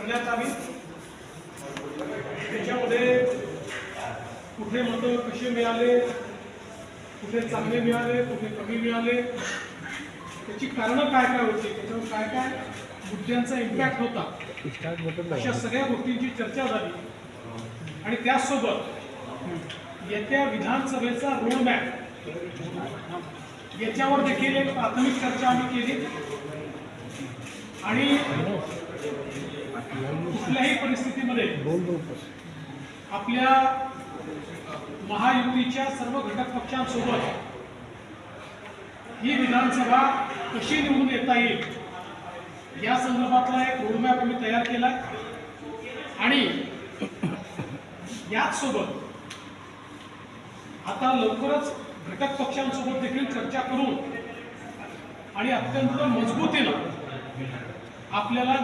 करण्यात आली। त्याच्यामध्ये कुठे मतं कसे मिळाले, कुठे चांगले मिळाले, कुठे कमी मिळाले, त्याची कारणं काय काय होती, त्याच्यावर काय काय मुद्द्यांचा इम्पॅक्ट होता, अशा सगळ्या गोष्टींची चर्चा झाली। आणि त्याचसोबत येत्या विधानसभेचा रोडमॅप याच्यावर देखील एक प्राथमिक चर्चा आम्ही केली। आणि कुठल्याही परिस्थितीमध्ये आपल्या महायुतीच्या सर्व घटक पक्षांसोबत ही विधानसभा कशी निवडून येता येईल या संदर्भातला एक रोडमॅप आम्ही तयार केला। आणि याच सोबत आता लवकरच घटक पक्षांसोबत देखील चर्चा करून आणि अत्यंत मजबूतीनं आपल्याला